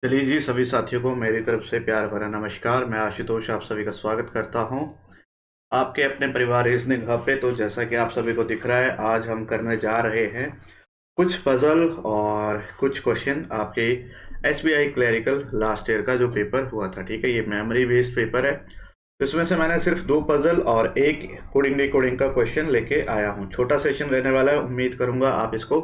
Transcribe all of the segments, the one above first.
चलिए जी, सभी साथियों को मेरी तरफ से प्यार भरा नमस्कार। मैं आशुतोष आप सभी का स्वागत करता हूं आपके अपने परिवार रीजनिंग हब पे। तो जैसा कि आप सभी को दिख रहा है, आज हम करने जा रहे हैं कुछ पजल और कुछ क्वेश्चन आपके एसबीआई क्लरिकल लास्ट ईयर का जो पेपर हुआ था। ठीक है, ये मेमोरी बेस्ड पेपर है। तो इसमें से मैंने सिर्फ 2 पजल और एक कोडिंग डिकोडिंग का क्वेश्चन लेके आया हूँ। छोटा सेशन रहने वाला है, उम्मीद करूंगा आप इसको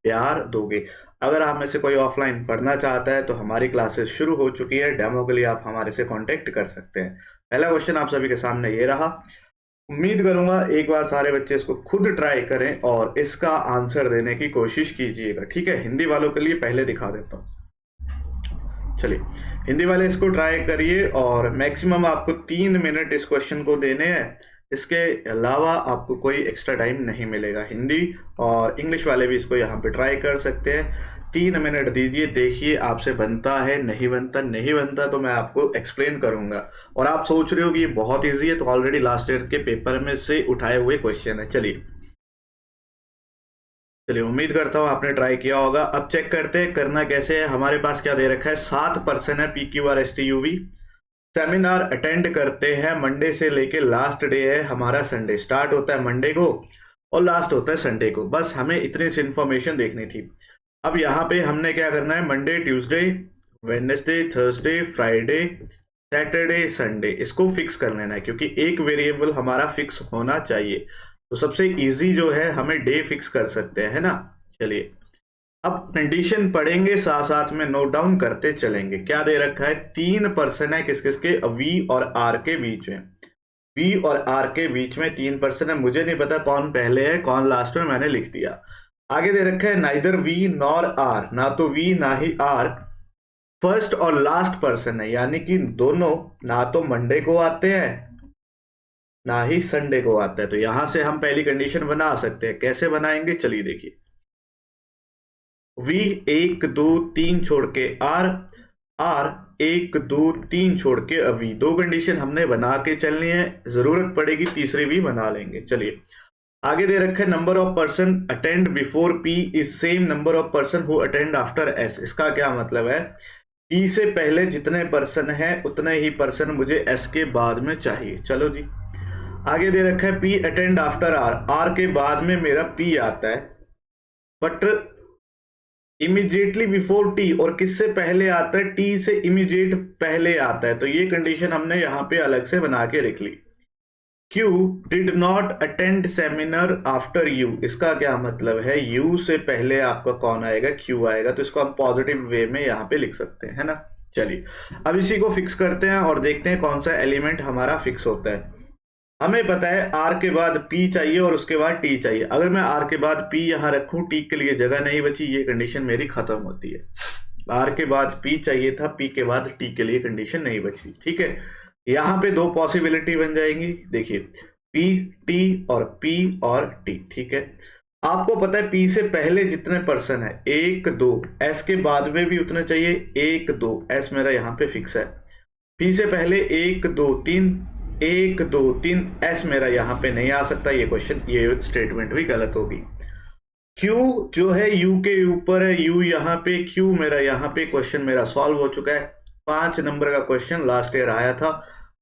प्यार दोगे। अगर आप में से कोई ऑफलाइन पढ़ना चाहता है तो हमारी क्लासेस शुरू हो चुकी है। डेमो के लिए आप हमारे से कांटेक्ट कर सकते हैं। पहला क्वेश्चन आप सभी के सामने ये रहा। उम्मीद करूंगा एक बार सारे बच्चे इसको खुद ट्राई करें और इसका आंसर देने की कोशिश कीजिएगा। ठीक है, हिंदी वालों के लिए पहले दिखा देता हूँ। चलिए, हिंदी वाले इसको ट्राई करिए और मैक्सिमम आपको 3 मिनट इस क्वेश्चन को देने हैं। इसके अलावा आपको कोई एक्स्ट्रा टाइम नहीं मिलेगा। हिंदी और इंग्लिश वाले भी इसको यहाँ पे ट्राई कर सकते हैं। 3 मिनट दीजिए, देखिए आपसे बनता है नहीं बनता। नहीं बनता तो मैं आपको एक्सप्लेन करूंगा। और आप सोच रहे हो कि ये बहुत ईजी है, तो ऑलरेडी लास्ट ईयर के पेपर में से उठाए हुए क्वेश्चन है। चलिए चलिए, उम्मीद करता हूँ आपने ट्राई किया होगा। अब चेक करते हैं करना कैसे है। हमारे पास क्या दे रखा है, 7% है PQRSTUV। सेमिनार अटेंड करते हैं मंडे से लेके लास्ट डे है हमारा संडे। स्टार्ट होता है मंडे को और लास्ट होता है संडे को। बस हमें इतनी सी इंफॉर्मेशन देखनी थी। अब यहाँ पे हमने क्या करना है, Monday, Tuesday, Wednesday, Thursday, Friday, Saturday, Sunday, इसको फिक्स कर लेना है क्योंकि एक वेरिएबल हमारा फिक्स होना चाहिए। तो सबसे इजी जो है, हमें डे फिक्स कर सकते हैं, है ना। चलिए, अब कंडीशन पढ़ेंगे, साथ साथ में नोट डाउन करते चलेंगे। क्या दे रखा है, 3% है किस किस के, वी और आर के बीच में। वी और आर के बीच में 3% है। मुझे नहीं पता कौन पहले है कौन लास्ट में, मैंने लिख दिया। आगे दे रखा है नाइदर वी नॉर आर, ना तो वी ना ही आर फर्स्ट और लास्ट पर्सन है, यानी कि दोनों ना तो मंडे को आते हैं ना ही संडे को आता है। तो यहां से हम पहली कंडीशन बना सकते हैं। कैसे बनाएंगे, चलिए देखिए। वी 1 2 3 छोड़ के आर, आर 1 2 3 छोड़ के वी। 2 कंडीशन हमने बना के चलनी है, जरूरत पड़ेगी तीसरी भी बना लेंगे। चलिए, आगे दे रखे number of person attend before P is same number of person who attend after S. इसका क्या मतलब है, पी से पहले जितने पर्सन है उतने ही पर्सन मुझे एस के बाद में चाहिए। चलो जी, आगे दे रखा है P attend after R, R के बाद में मेरा पी आता है, बट इमीडिएटली बिफोर टी, और किससे पहले आता है, टी से इमीडिएट पहले आता है। तो ये कंडीशन हमने यहां पे अलग से बना के रख ली। क्यू did not attend seminar after you, इसका क्या मतलब है, यू से पहले आपका कौन आएगा, क्यू आएगा। तो इसको हम पॉजिटिव वे में यहाँ पे लिख सकते हैं, है ना। चलिए, अब इसी को फिक्स करते हैं और देखते हैं कौन सा एलिमेंट हमारा फिक्स होता है। हमें पता है आर के बाद पी चाहिए और उसके बाद टी चाहिए। अगर मैं आर के बाद पी यहां रखूं, टी के लिए जगह नहीं बची, ये कंडीशन मेरी खत्म होती है। आर के बाद पी चाहिए था, पी के बाद टी के लिए कंडीशन नहीं बची। ठीक है, यहां पे 2 पॉसिबिलिटी बन जाएंगी। देखिए, पी टी और पी और टी। ठीक है, आपको पता है पी से पहले जितने पर्सन है 1 2, एस के बाद में भी उतने चाहिए 1 2, एस मेरा यहाँ पे फिक्स है। पी से पहले 1 2 3, 1 2 3, एस मेरा यहां पे नहीं आ सकता। ये क्वेश्चन, ये स्टेटमेंट भी गलत होगी। क्यू जो है यू के ऊपर है, यू यहाँ पे, क्यू मेरा यहाँ पे। क्वेश्चन मेरा सॉल्व हो चुका है। 5 नंबर का क्वेश्चन लास्ट ईयर आया था।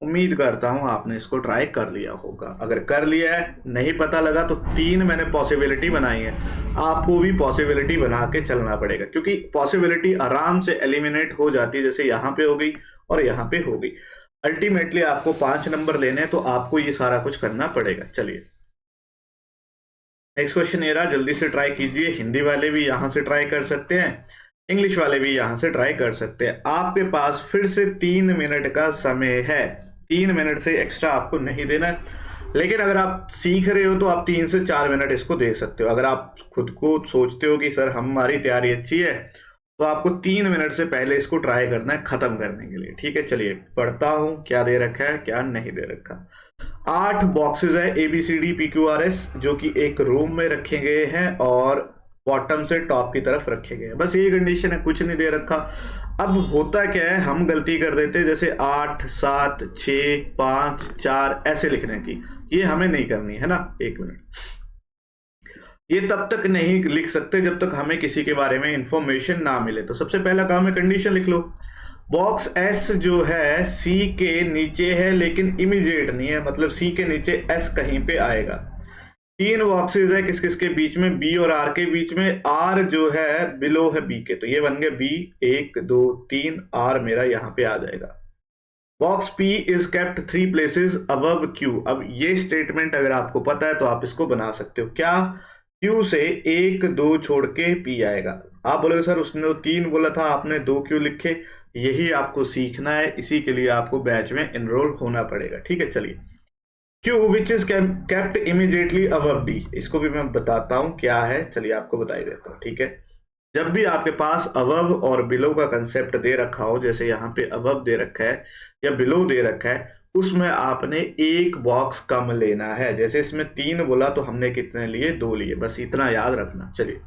उम्मीद करता हूं आपने इसको ट्राई कर लिया होगा। अगर कर लिया है, नहीं पता लगा, तो 3 मैंने पॉसिबिलिटी बनाई है। आपको भी पॉसिबिलिटी बना के चलना पड़ेगा क्योंकि पॉसिबिलिटी आराम से एलिमिनेट हो जाती है। जैसे यहाँ पे हो गई और यहाँ पे हो गई। अल्टीमेटली आपको 5 नंबर लेने हैं, तो आपको ये सारा कुछ करना पड़ेगा। चलिए, नेक्स्ट क्वेश्चन ये रहा, जल्दी से ट्राई कीजिए। हिंदी वाले भी यहां से ट्राई कर सकते हैं, इंग्लिश वाले भी यहां से ट्राई कर सकते हैं। आपके पास फिर से 3 मिनट का समय है। 3 मिनट से एक्स्ट्रा आपको नहीं देना है। लेकिन अगर आप सीख रहे हो तो आप 3 से 4 मिनट इसको दे सकते हो। अगर आप खुद को सोचते हो कि सर हमारी तैयारी अच्छी है, तो आपको 3 मिनट से पहले इसको ट्राई करना है खत्म करने के लिए। ठीक है, चलिए पढ़ता हूं क्या दे रखा है क्या नहीं दे रखा। 8 बॉक्सेस है ABCD PQRS, जो कि एक रूम में रखे गए हैं और बॉटम से टॉप की तरफ रखे गए हैं। बस ये कंडीशन है, कुछ नहीं दे रखा। अब होता क्या है, हम गलती कर देते हैं, जैसे 8 7 6 5 4 ऐसे लिखने की। ये हमें नहीं करनी है ना। 1 मिनट, ये तब तक नहीं लिख सकते जब तक हमें किसी के बारे में इंफॉर्मेशन ना मिले। तो सबसे पहला काम है कंडीशन लिख लो। बॉक्स एस जो है सी के नीचे है लेकिन इमीडिएट नहीं है, मतलब सी के नीचे एस कहीं पे आएगा। तीन बॉक्सेस है किस किस के बीच में, बी और आर के बीच में। आर जो है बिलो है बी के, तो ये बन गया बी 1 2 3, आर मेरा यहाँ पे आ जाएगा। Box P is kept 3 places above Q। अब ये स्टेटमेंट अगर आपको पता है तो आप इसको बना सकते हो। क्या Q से 1 2 छोड़ के P आएगा। आप बोलोगे सर उसने तो 3 बोला था, आपने 2 क्यों लिखे। यही आपको सीखना है, इसी के लिए आपको बैच में एनरोल होना पड़ेगा। ठीक है, चलिए। Q which is kept immediately above D, इसको भी मैं बताता हूं क्या है, चलिए आपको बता ही देता हूं। ठीक है, जब भी आपके पास अबव और बिलो का कंसेप्ट दे रखा हो, जैसे यहाँ पे अबव दे रखा है या बिलो दे रखा है, उसमें आपने एक बॉक्स कम लेना है। जैसे इसमें 3 बोला तो हमने कितने लिए, 2 लिए, बस इतना याद रखना। चलिए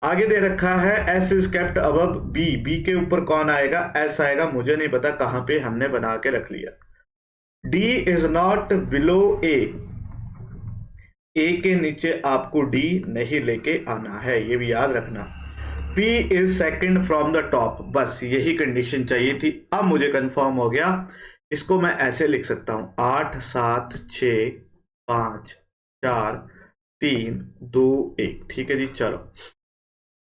आगे दे रखा है S is kept above B, B के ऊपर कौन आएगा, एस आएगा, मुझे नहीं पता कहां पे हमने बना के रख लिया। डी इज नॉट बिलो ए के नीचे आपको डी नहीं लेके आना है, ये भी याद रखना। P is second from the top, बस यही कंडीशन चाहिए थी। अब मुझे कंफर्म हो गया, इसको मैं ऐसे लिख सकता हूं 8 7 6 5 4 3 2 1। ठीक है जी, चलो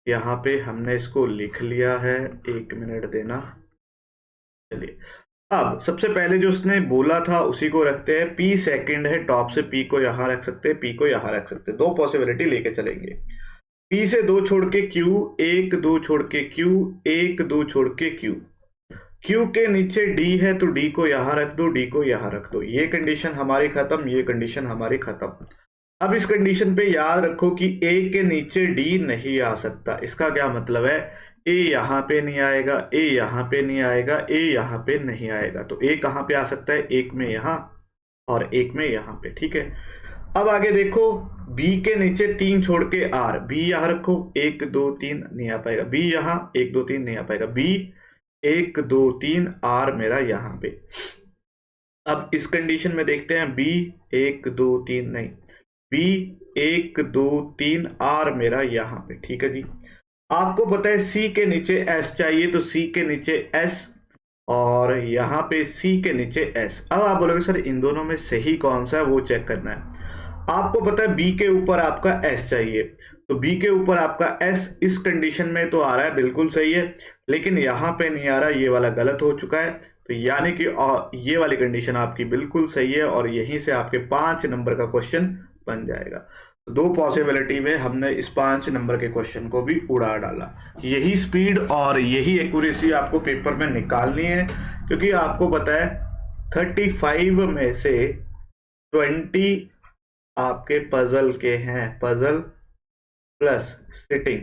यहां पे हमने इसको लिख लिया है, 1 मिनट देना। चलिए अब सबसे पहले जो उसने बोला था उसी को रखते हैं। P सेकंड है, टॉप से P को यहां रख सकते हैं, P को यहां रख सकते हैं, दो पॉसिबिलिटी लेके चलेंगे। P से 2 छोड़ के Q, 1 2 छोड़ के Q, 1 2 छोड़ के Q। Q के नीचे D है तो D को यहां रख दो, D को यहां रख दो। ये कंडीशन हमारी खत्म, ये कंडीशन हमारी खत्म। अब इस कंडीशन पे याद रखो कि A के नीचे D नहीं आ सकता। इसका क्या मतलब है, A यहां पे नहीं आएगा, A यहां पे नहीं आएगा, A यहां पे नहीं आएगा। तो A कहां पे आ सकता है, एक में यहां और एक में यहां पे। ठीक है, अब आगे देखो, B के नीचे 3 छोड़ के R, B यहां रखो, 1 2 3 नहीं आ पाएगा, B यहां 1 2 3 नहीं आ पाएगा, B 1 2 3, R मेरा यहां पे। अब इस कंडीशन में देखते हैं, B 1 2 3 नहीं, B 1 2 3, R मेरा यहां पे। ठीक है जी, आपको पता है C के नीचे S चाहिए, तो C के नीचे S और यहां पे C के नीचे S। अब आप बोलोगे सर इन दोनों में सही कौन सा है, वो चेक करना है। आपको पता है B के ऊपर आपका S चाहिए, तो B के ऊपर आपका S इस कंडीशन में तो आ रहा है, बिल्कुल सही है, लेकिन यहां पे नहीं आ रहा, ये वाला गलत हो चुका है। तो यानी कि ये वाली कंडीशन आपकी बिल्कुल सही है और यहीं से आपके 5 नंबर का क्वेश्चन बन जाएगा। तो दो पॉसिबिलिटी में हमने इस 5 नंबर के क्वेश्चन को भी उड़ा डाला। यही स्पीड और यही एक्यूरेसी आपको पेपर में निकालनी है, क्योंकि आपको पता है 35 में से 20 आपके पजल के हैं, पजल प्लस सिटिंग।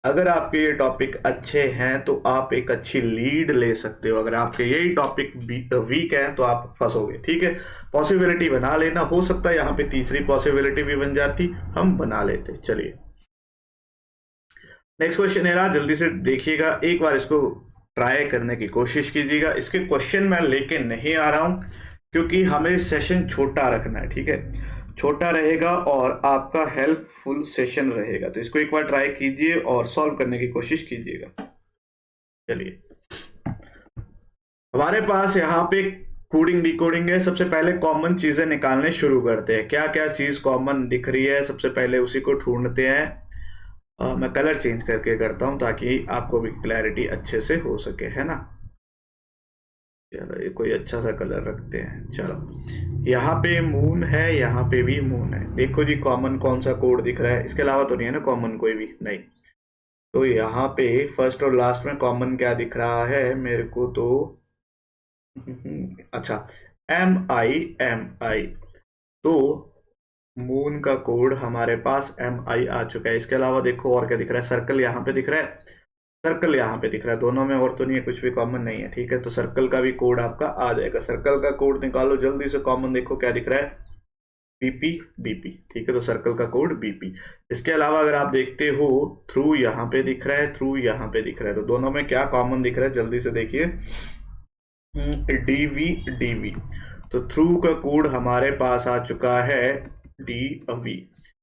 अगर आपके ये टॉपिक अच्छे हैं तो आप एक अच्छी लीड ले सकते हो, अगर आपके यही टॉपिक वीक है तो आप फंसोगे। ठीक है, पॉसिबिलिटी बना लेना, हो सकता है यहाँ पे तीसरी पॉसिबिलिटी भी बन जाती, हम बना लेते। चलिए नेक्स्ट क्वेश्चन है, जल्दी से देखिएगा, एक बार इसको ट्राई करने की कोशिश कीजिएगा। इसके क्वेश्चन मैं लेके नहीं आ रहा हूं क्योंकि हमें सेशन छोटा रखना है। ठीक है, छोटा रहेगा और आपका हेल्पफुल सेशन रहेगा, तो इसको एक बार ट्राई कीजिए और सॉल्व करने की कोशिश कीजिएगा। चलिए हमारे पास यहाँ पे कोडिंग डिकोडिंग है। सबसे पहले कॉमन चीजें निकालने शुरू करते हैं, क्या क्या चीज कॉमन दिख रही है सबसे पहले उसी को ढूंढते हैं। मैं कलर चेंज करके करता हूं ताकि आपको भी क्लैरिटी अच्छे से हो सके, है ना। चलो ये कोई अच्छा सा कलर रखते हैं। चलो यहाँ पे मून है, यहाँ पे भी मून है। देखो जी कॉमन कौन सा कोड दिख रहा है, इसके अलावा तो नहीं है ना कॉमन कोई भी, नहीं। तो यहाँ पे फर्स्ट और लास्ट में कॉमन क्या दिख रहा है मेरे को, तो अच्छा MI। तो मून का कोड हमारे पास MI आ चुका है। इसके अलावा देखो और क्या दिख रहा है, सर्कल यहाँ पे दिख रहा है, सर्कल यहाँ पे दिख रहा है, दोनों में और तो नहीं है, कुछ भी कॉमन नहीं है। ठीक है, तो सर्कल का भी कोड आपका आ जाएगा। सर्कल का कोड निकालो जल्दी से, कॉमन देखो क्या दिख रहा है, BP। ठीक है, तो सर्कल का कोड BP। इसके अलावा अगर आप देखते हो थ्रू यहाँ पे दिख रहा है, थ्रू यहाँ पे दिख रहा है, तो दोनों में क्या कॉमन दिख रहा है जल्दी से देखिए, DV। तो थ्रू का कोड हमारे पास आ चुका है DV।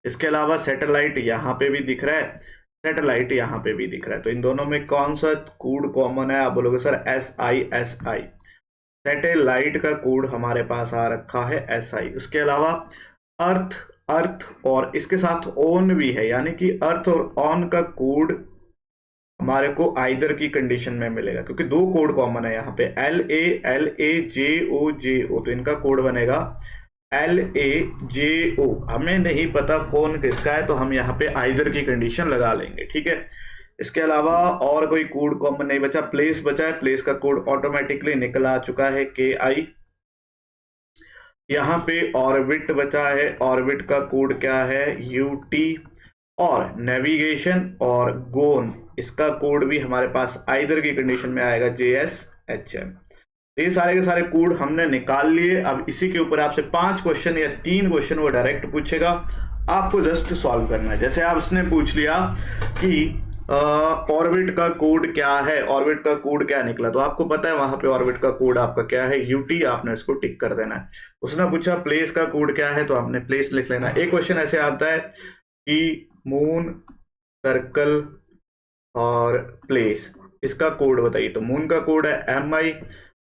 इसके अलावा सैटेलाइट यहाँ पे भी दिख रहा है, सैटेलाइट यहाँ पे भी दिख रहा है। तो इन दोनों में कौन सा कोड कॉमन है? आप बोलोगे सर SI। सैटेलाइट का कोड हमारे पास आ रखा है SI। उसके अलावा अर्थ, अर्थ और इसके साथ ऑन भी है, यानी कि अर्थ और ऑन का कोड हमारे को आइदर की कंडीशन में मिलेगा, क्योंकि दो कोड कॉमन है यहाँ पे, LAJO। तो इनका कोड बनेगा LAJO। हमें नहीं पता कौन किसका है, तो हम यहाँ पे आइदर की कंडीशन लगा लेंगे, ठीक है। इसके अलावा और कोई कोड कॉमन नहीं बचा। प्लेस बचा है, प्लेस का कोड ऑटोमेटिकली निकल आ चुका है KI। यहाँ पे ऑर्बिट बचा है, ऑर्बिट का कोड क्या है? UT। और नेविगेशन और गोन, इसका कोड भी हमारे पास आइदर की कंडीशन में आएगा JSHM। ये सारे के सारे कोड हमने निकाल लिए। अब इसी के ऊपर आपसे 5 क्वेश्चन या 3 क्वेश्चन वो डायरेक्ट पूछेगा, आपको जस्ट सॉल्व करना है। जैसे आप उसने पूछ लिया कि ऑर्बिट का कोड क्या है, ऑर्बिट का कोड क्या निकला, तो आपको पता है वहां पे ऑर्बिट का कोड आपका क्या है? UT। आपने इसको टिक कर देना है। उसने पूछा प्लेस का कोड क्या है, तो आपने प्लेस लिख लेना। एक क्वेश्चन ऐसे आता है कि मून, सर्कल और प्लेस, इसका कोड बताइए। तो मून का कोड है MI,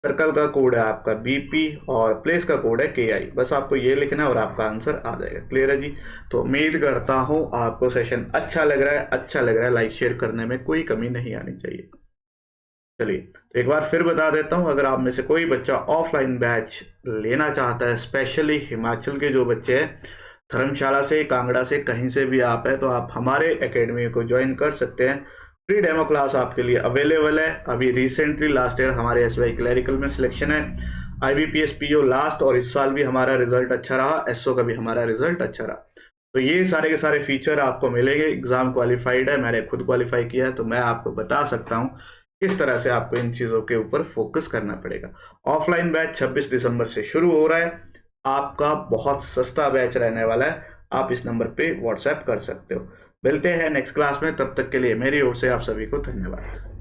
सर्कल का कोड है आपका BP और प्लेस का कोड है KI। बस आपको ये लिखना है और आपका आंसर आ जाएगा। क्लियर है जी? तो उम्मीद करता हूं आपको सेशन अच्छा लग रहा है। अच्छा लग रहा है, लाइक शेयर करने में कोई कमी नहीं आनी चाहिए। चलिए, तो एक बार फिर बता देता हूं, अगर आप में से कोई बच्चा ऑफलाइन बैच लेना चाहता है, स्पेशली हिमाचल के जो बच्चे हैं, धर्मशाला से, कांगड़ा से, कहीं से भी आप है, तो आप हमारे एकेडमी को ज्वाइन कर सकते हैं। फ्री डेमो क्लास आपके लिए अवेलेबल है। अभी रिसेंटली लास्ट ईयर हमारे SY क्लरिकल में सिलेक्शन है, IBPS PO लास्ट, और इस साल भी हमारा रिजल्ट अच्छा रहा, SO का भी हमारा रिजल्ट अच्छा रहा। तो ये सारे के सारे फीचर आपको मिलेंगे। एग्जाम क्वालिफाइड है, मैंने खुद क्वालिफाई किया है, तो मैं आपको बता सकता हूँ किस तरह से आपको इन चीजों के ऊपर फोकस करना पड़ेगा। ऑफलाइन बैच 26 दिसंबर से शुरू हो रहा है। आपका बहुत सस्ता बैच रहने वाला है। आप इस नंबर पे व्हाट्सएप कर सकते हो। मिलते हैं नेक्स्ट क्लास में, तब तक के लिए मेरी ओर से आप सभी को धन्यवाद।